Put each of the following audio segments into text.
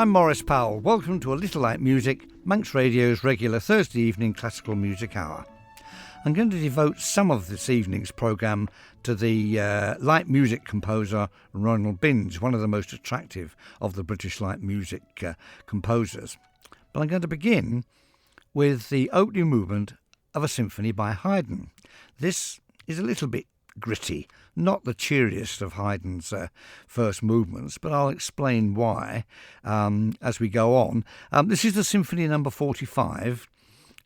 I'm Maurice Powell. Welcome to A Little Light Music, Manx Radio's regular Thursday evening classical music hour. I'm going to devote some of this evening's programme to the light music composer Ronald Binge, one of the most attractive of the British light music composers. But I'm going to begin with the opening movement of a symphony by Haydn. This is a little bit gritty, not the cheeriest of Haydn's first movements, but I'll explain why as we go on. This is the Symphony number 45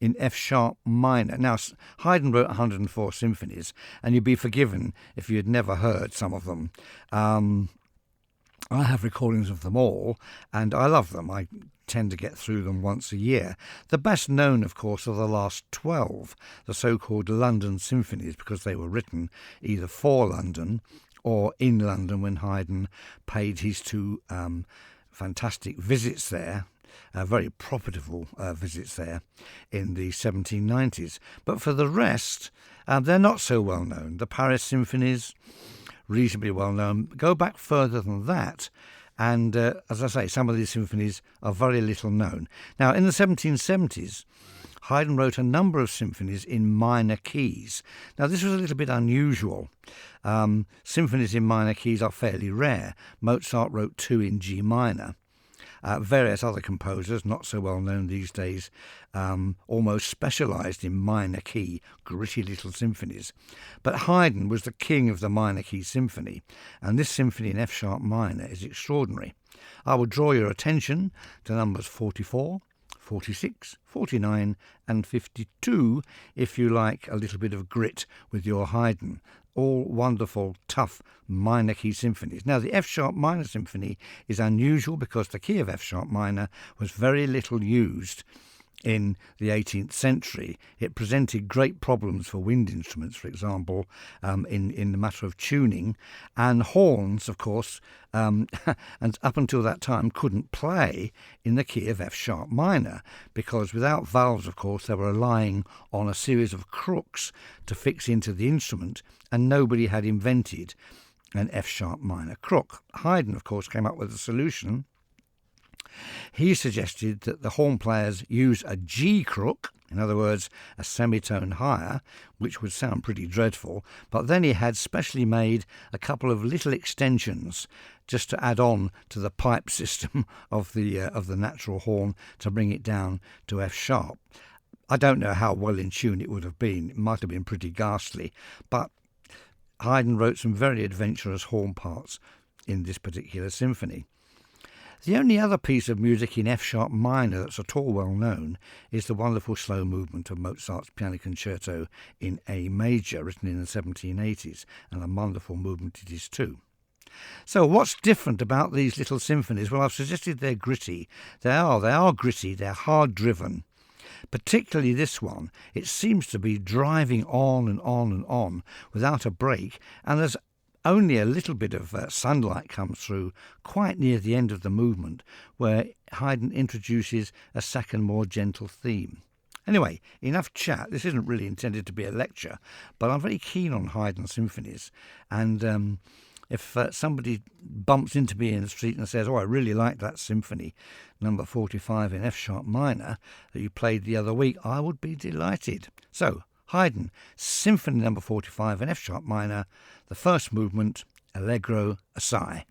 in F sharp minor. Now, Haydn wrote 104 symphonies, and you'd be forgiven if you had never heard some of them. I have recordings of them all, and I love them. I tend to get through them once a year. The best known, of course, are the last 12, the so-called London symphonies, because they were written either for London or in London when Haydn paid his two fantastic visits there, very profitable visits there in the 1790s. But for the rest, they're not so well known. The Paris symphonies, reasonably well known, go back further than that. And as I say, some of these symphonies are very little known. Now, in the 1770s, Haydn wrote a number of symphonies in minor keys. Now, this was a little bit unusual. Symphonies in minor keys are fairly rare. Mozart wrote 2 in G minor. Various other composers, not so well known these days, almost specialised in minor key, gritty little symphonies. But Haydn was the king of the minor key symphony, and this symphony in F sharp minor is extraordinary. I will draw your attention to numbers 44, 46, 49 and 52 if you like a little bit of grit with your Haydn. All wonderful, tough minor key symphonies. Now, the F sharp minor symphony is unusual because the key of F sharp minor was very little used in the 18th century. It presented great problems for wind instruments, for example, in the matter of tuning, and horns, of course, and up until that time couldn't play in the key of F sharp minor because without valves, of course, they were relying on a series of crooks to fix into the instrument, and nobody had invented an F sharp minor crook. Haydn, of course, came up with a solution. He suggested that the horn players use a G crook, in other words, a semitone higher, which would sound pretty dreadful, but then he had specially made a couple of little extensions just to add on to the pipe system of the natural horn to bring it down to F sharp. I don't know how well in tune it would have been. It might have been pretty ghastly, but Haydn wrote some very adventurous horn parts in this particular symphony. The only other piece of music in F sharp minor that's at all well known is the wonderful slow movement of Mozart's Piano Concerto in A major, written in the 1780s, and a wonderful movement it is too. So what's different about these little symphonies? Well, I've suggested they're gritty. They are gritty, they're hard driven. Particularly this one, it seems to be driving on and on and on without a break, and there's only a little bit of sunlight comes through quite near the end of the movement, where Haydn introduces a second, more gentle theme. Anyway, enough chat. This isn't really intended to be a lecture, but I'm very keen on Haydn symphonies, and if somebody bumps into me in the street and says, "Oh, I really like that symphony, number 45 in F sharp minor that you played the other week," I would be delighted. So, Haydn, Symphony number 45 in F sharp minor, the first movement, Allegro assai.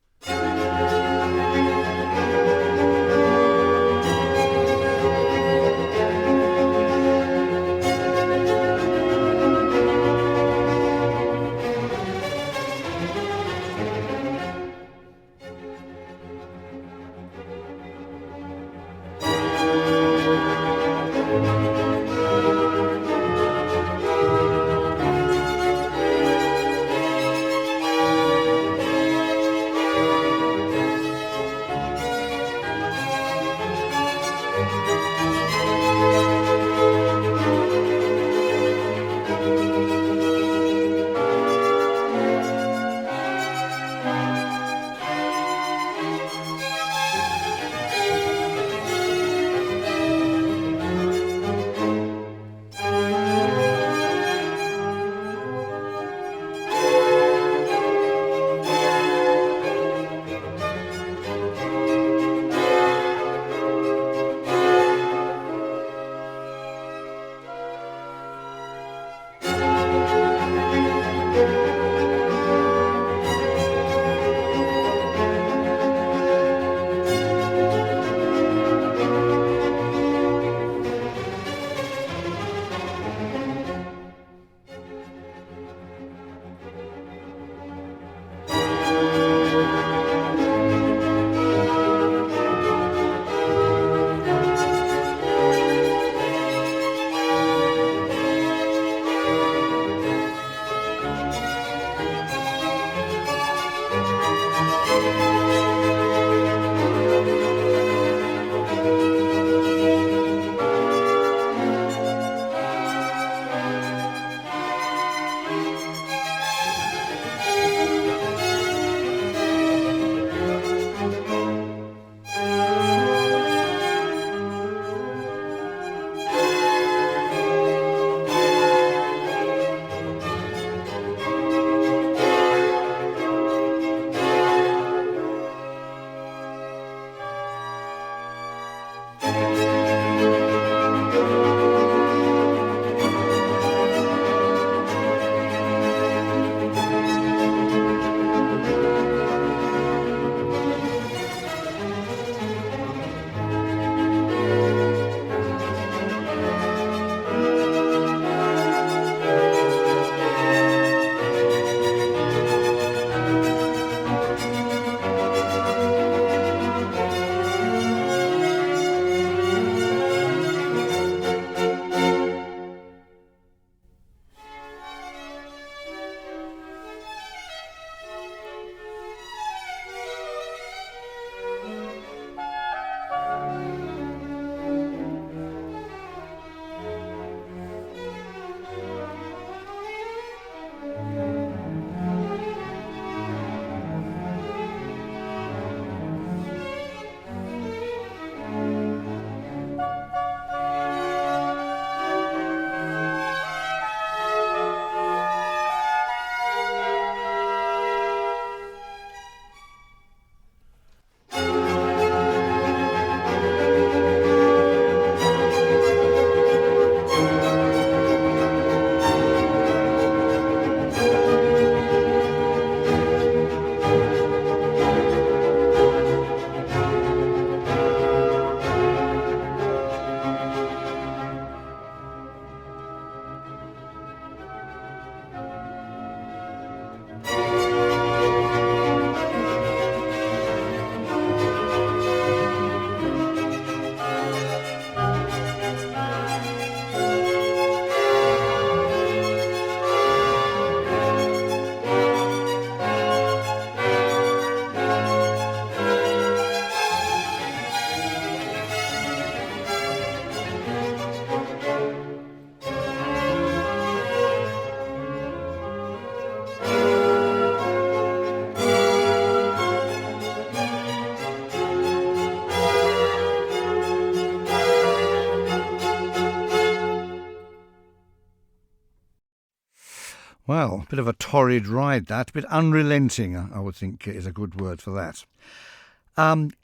Well, a bit of a torrid ride that, a bit unrelenting, I would think is a good word for that.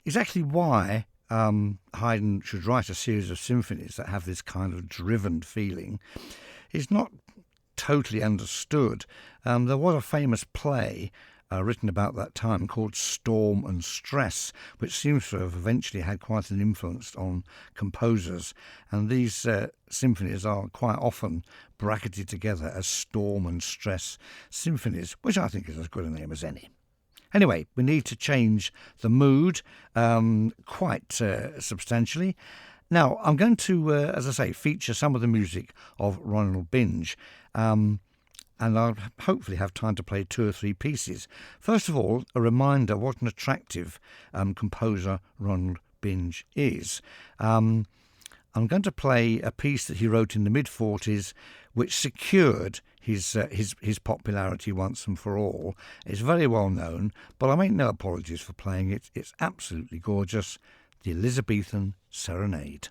Exactly why Haydn should write a series of symphonies that have this kind of driven feeling is not totally understood. There was a famous play written about that time called Storm and Stress, which seems to have eventually had quite an influence on composers. And these symphonies are quite often bracketed together as Storm and Stress symphonies, which I think is as good a name as any. Anyway, we need to change the mood quite substantially. Now, I'm going to, as I say, feature some of the music of Ronald Binge, and I'll hopefully have time to play 2 or 3 pieces. First of all, a reminder what an attractive composer Ronald Binge is. I'm going to play a piece that he wrote in the mid-40s, which secured his popularity once and for all. It's very well known, but I make no apologies for playing it. It's absolutely gorgeous. The Elizabethan Serenade.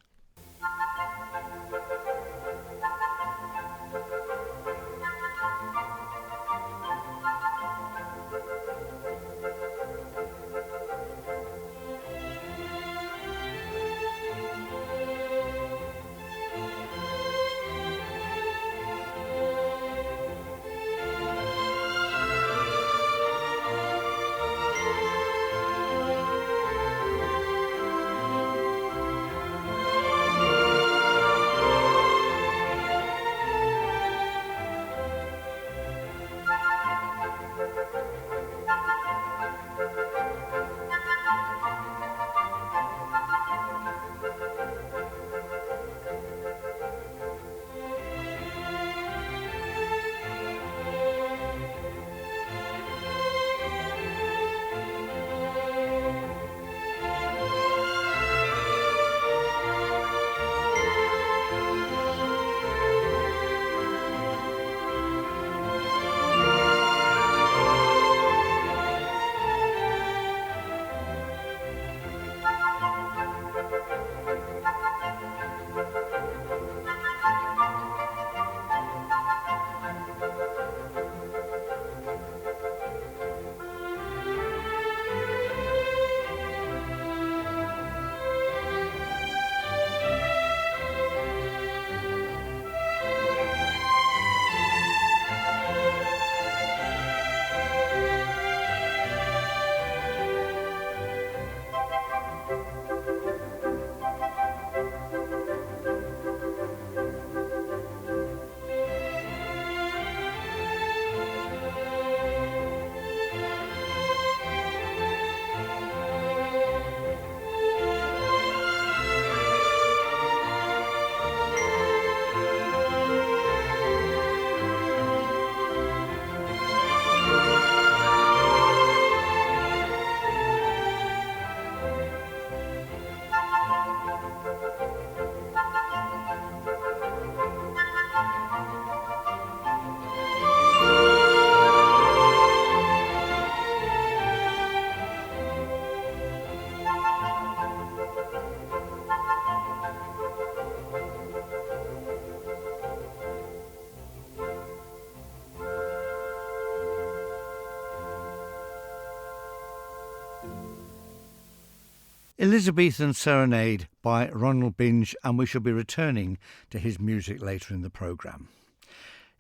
Elizabethan Serenade by Ronald Binge, and we shall be returning to his music later in the programme.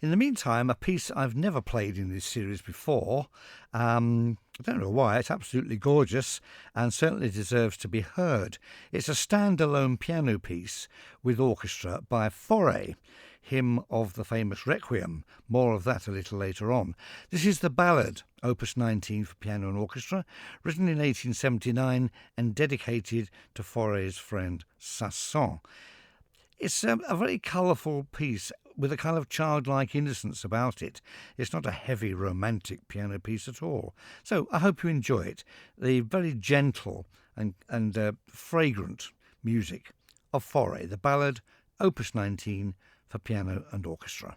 In the meantime, a piece I've never played in this series before. I don't know why, it's absolutely gorgeous and certainly deserves to be heard. It's a standalone piano piece with orchestra by Fauré, him of the famous Requiem. More of that a little later on. This is the ballad, Opus 19 for piano and orchestra, written in 1879 and dedicated to Fauré's friend Sasson. It's a very colourful piece with a kind of childlike innocence about it. It's not a heavy romantic piano piece at all. So I hope you enjoy it. The very gentle and fragrant music of Fauré, the ballad, Opus 19 for piano and orchestra.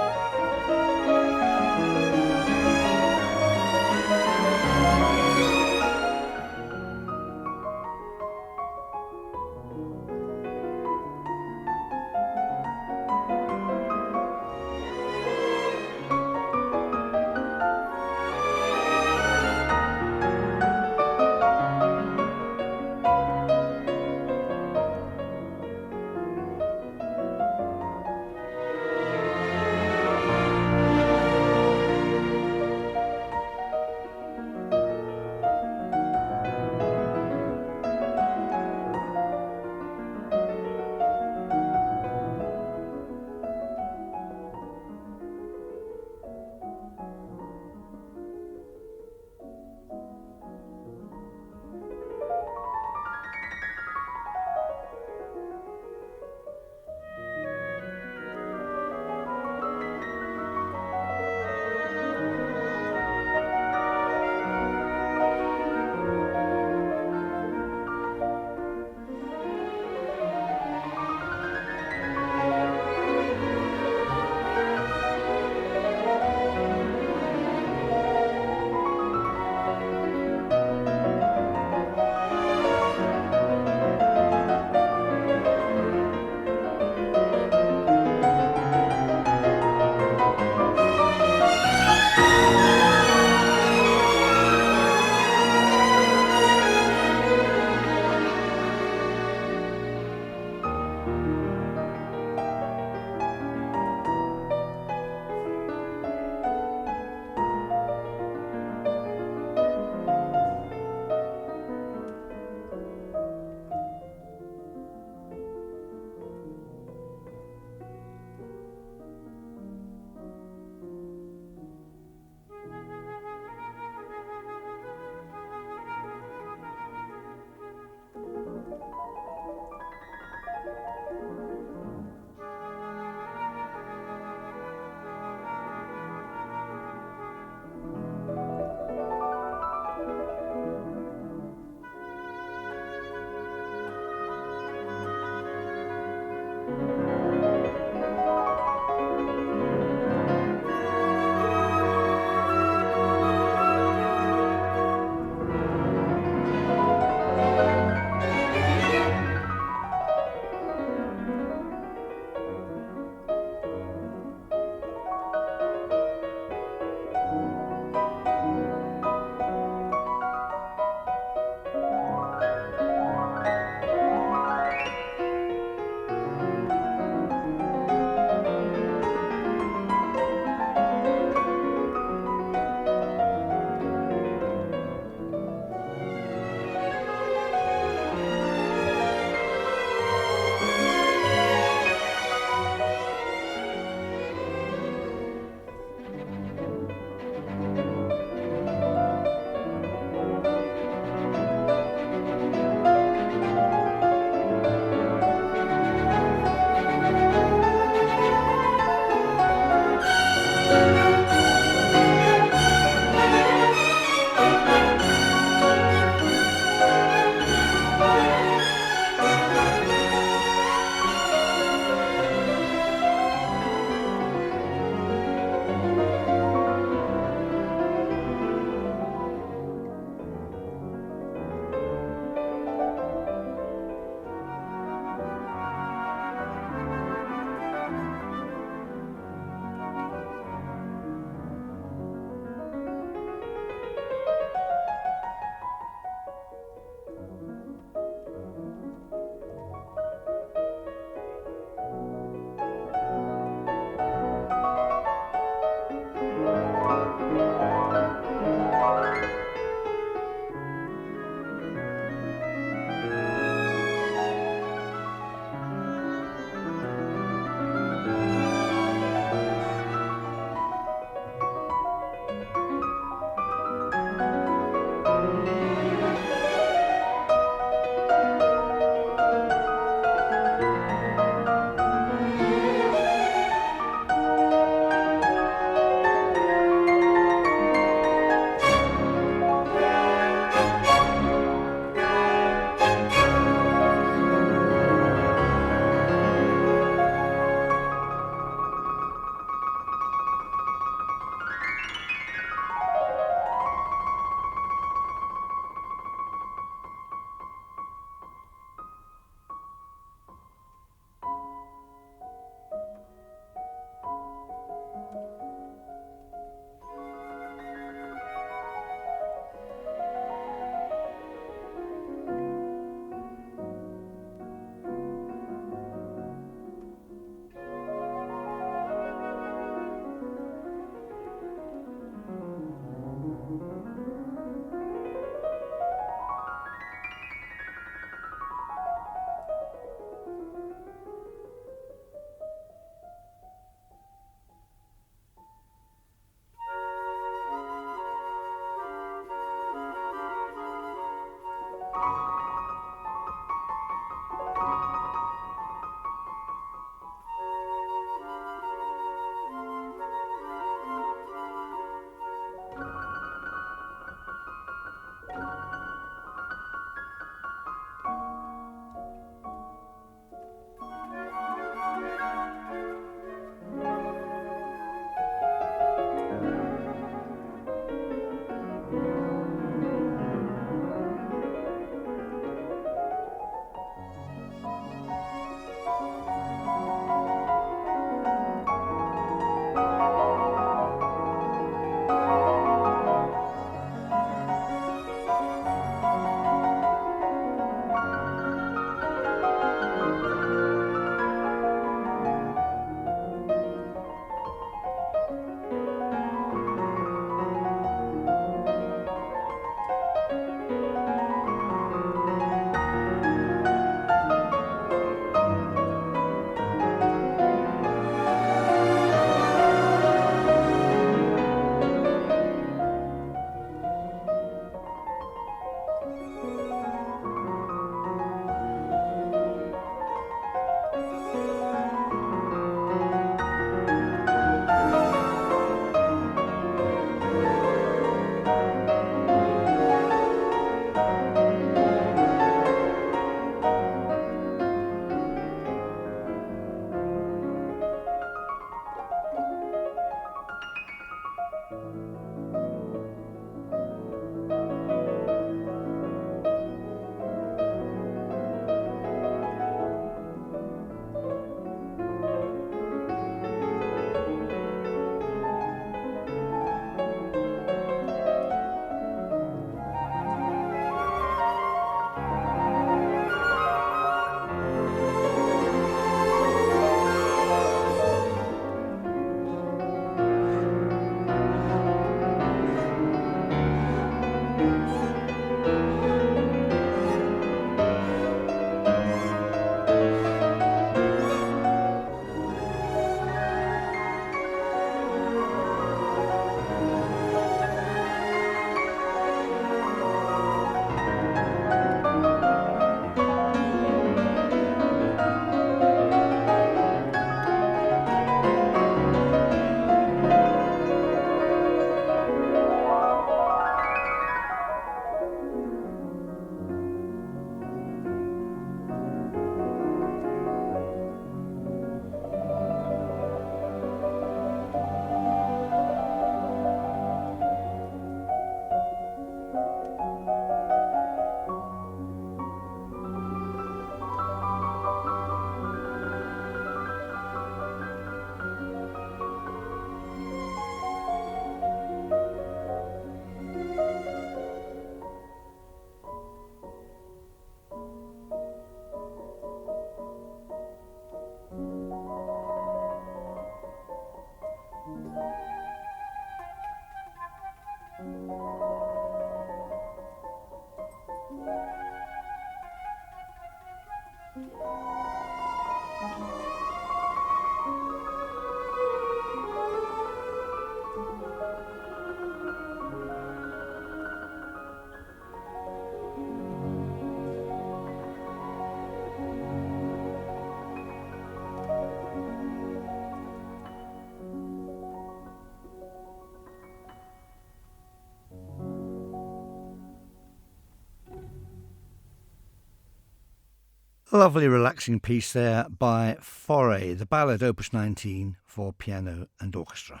A lovely relaxing piece there by Fauré, the ballad Opus 19 for piano and orchestra.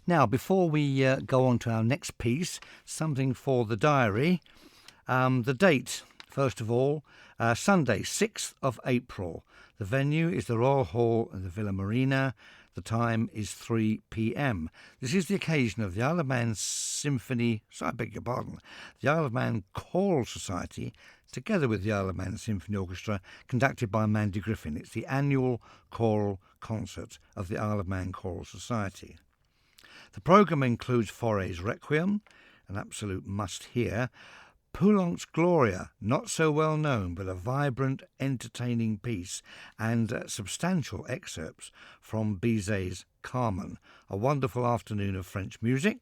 Now, before we go on to our next piece, something for the diary. The date, first of all, Sunday, 6th of April. The venue is the Royal Hall of the Villa Marina. The time is 3 p.m. This is the occasion of the Isle of Man Symphony, the Isle of Man Choral Society, together with the Isle of Man Symphony Orchestra, conducted by Mandy Griffin. It's the annual choral concert of the Isle of Man Choral Society. The programme includes Fauré's Requiem, an absolute must-hear, Poulenc's Gloria, not so well known, but a vibrant, entertaining piece, and substantial excerpts from Bizet's Carmen, a wonderful afternoon of French music.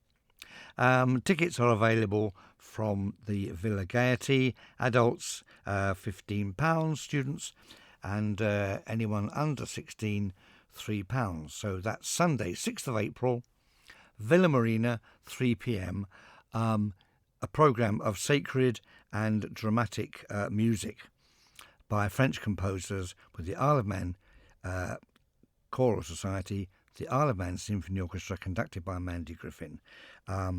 Tickets are available from the Villa Gaiety. Adults, £15, students, and anyone under 16, £3. So that's Sunday, 6th of April, Villa Marina, 3 p.m. A programme of sacred and dramatic music by French composers with the Isle of Man Choral Society, the Isle of Man Symphony Orchestra, conducted by Mandy Griffin. I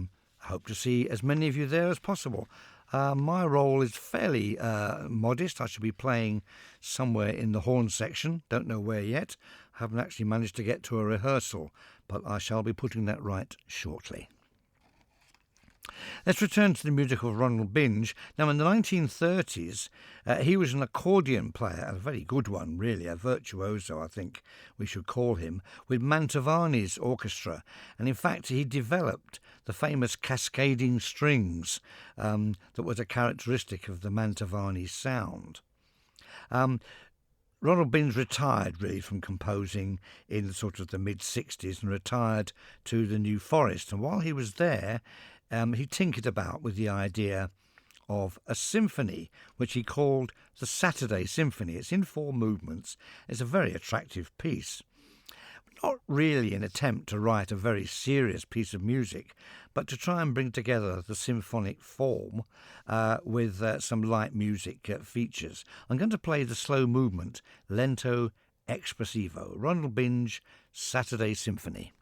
hope to see as many of you there as possible. My role is fairly modest. I shall be playing somewhere in the horn section. Don't know where yet. I haven't actually managed to get to a rehearsal, but I shall be putting that right shortly. Let's return to the music of Ronald Binge. Now, in the 1930s, he was an accordion player, a very good one, really, a virtuoso, I think we should call him, with Mantovani's orchestra. And in fact, he developed the famous cascading strings that was a characteristic of the Mantovani sound. Ronald Binge retired really from composing in sort of the mid-60s and retired to the New Forest. And while he was there, he tinkered about with the idea of a symphony, which he called the Saturday Symphony. It's in 4 movements. It's a very attractive piece. Not really an attempt to write a very serious piece of music, but to try and bring together the symphonic form with some light music features. I'm going to play the slow movement, Lento Expressivo, Ronald Binge, Saturday Symphony.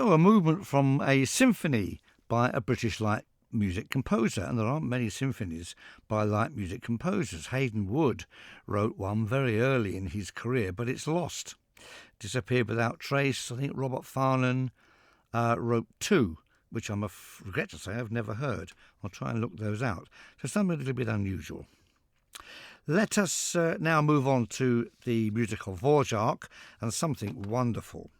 So, a movement from a symphony by a British light music composer, and there aren't many symphonies by light music composers. Haydn Wood wrote one very early in his career, but it's lost, disappeared without trace. I think Robert Farnon wrote two, which I regret to say I've never heard. I'll try and look those out. So something a little bit unusual. Let us now move on to the musical Dvorak and something wonderful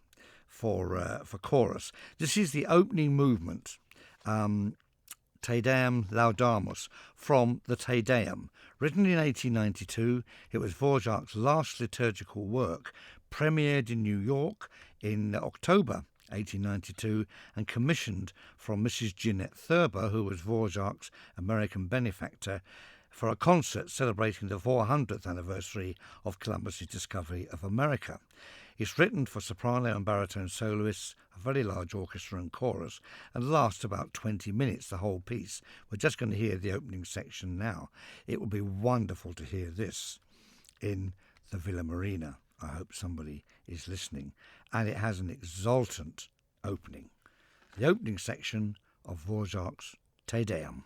for chorus. This is the opening movement, Te Deum Laudamus, from the Te Deum. Written in 1892, it was Dvorak's last liturgical work, premiered in New York in October 1892 and commissioned from Mrs. Jeanette Thurber, who was Dvorak's American benefactor, for a concert celebrating the 400th anniversary of Columbus's discovery of America. It's written for soprano and baritone soloists, a very large orchestra and chorus, and lasts about 20 minutes, the whole piece. We're just going to hear the opening section now. It will be wonderful to hear this in the Villa Marina. I hope somebody is listening. And it has an exultant opening. The opening section of Dvorak's Te Deum.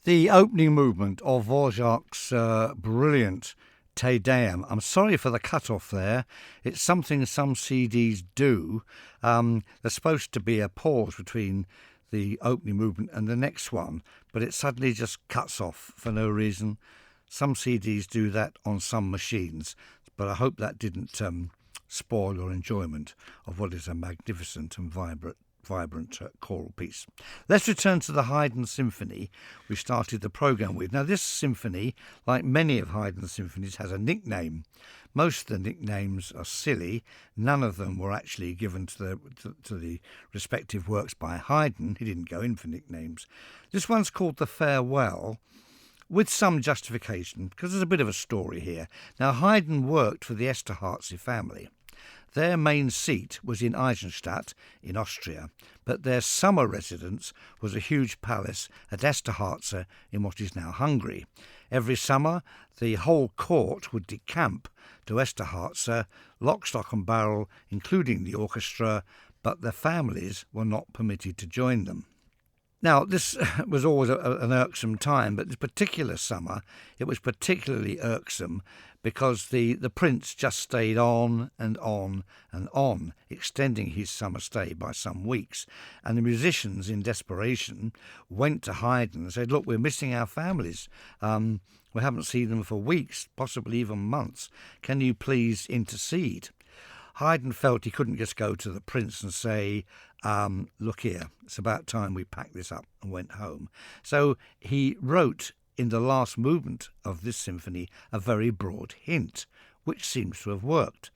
The opening movement of Dvorak's brilliant Te Deum. I'm sorry for the cut-off there. It's something some CDs do. There's supposed to be a pause between the opening movement and the next one, but it suddenly just cuts off for no reason. Some CDs do that on some machines, but I hope that didn't spoil your enjoyment of what is a magnificent and vibrant choral piece. Let's return to the Haydn Symphony we started the programme with. Now, this symphony, like many of Haydn's symphonies, has a nickname. Most of the nicknames are silly. None of them were actually given to the respective works by Haydn. He didn't go in for nicknames. This one's called The Farewell, with some justification, because there's a bit of a story here. Now, Haydn worked for the Esterházy family. Their main seat was in Eisenstadt in Austria, but their summer residence was a huge palace at Esterházy in what is now Hungary. Every summer, the whole court would decamp to Esterházy, lock, stock and barrel, including the orchestra, but their families were not permitted to join them. Now, this was always an irksome time, but this particular summer, it was particularly irksome because the prince just stayed on and on and on, extending his summer stay by some weeks. And the musicians, in desperation, went to Haydn and said, look, we're missing our families. We haven't seen them for weeks, possibly even months. Can you please intercede? Haydn felt he couldn't just go to the prince and say, look here, it's about time we packed this up and went home. So he wrote in the last movement of this symphony a very broad hint, which seems to have worked.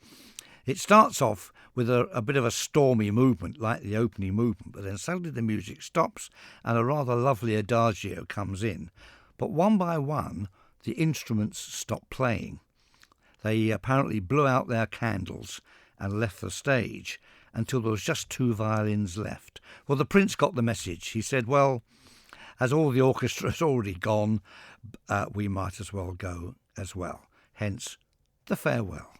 It starts off with a bit of a stormy movement like the opening movement, but then suddenly the music stops and a rather lovely adagio comes in. But one by one, the instruments stop playing. They apparently blew out their candles and left the stage until there was just two violins left. Well, the prince got the message. He said, well, as all the orchestra has already gone, we might as well go as well. Hence, the farewell.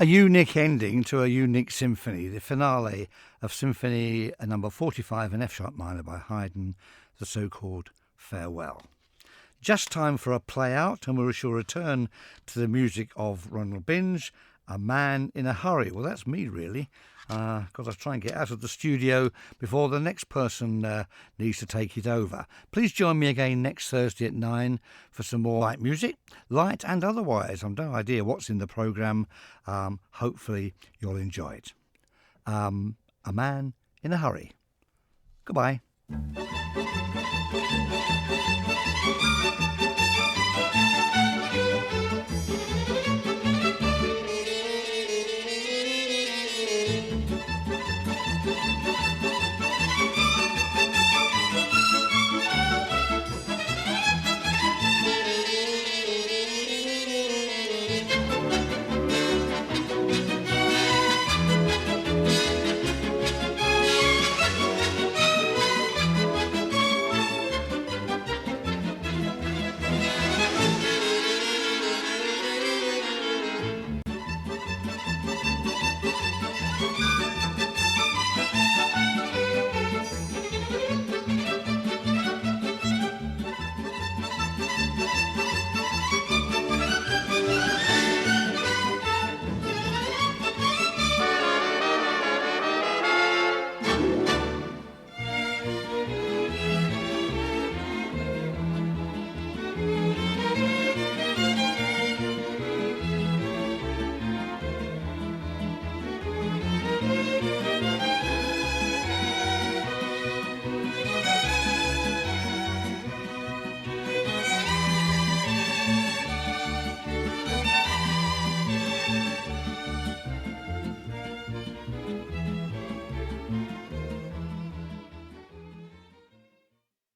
A unique ending to a unique symphony, the finale of Symphony number 45 in F-sharp minor by Haydn, the so-called Farewell. Just time for a play out, and we shall return to the music of Ronald Binge, A Man in a Hurry. Well, that's me, really. Got to try and get out of the studio before the next person needs to take it over. Please join me again next Thursday at 9 for some more light music, light and otherwise. I've no idea what's in the programme. Hopefully you'll enjoy it. A Man in a Hurry. Goodbye.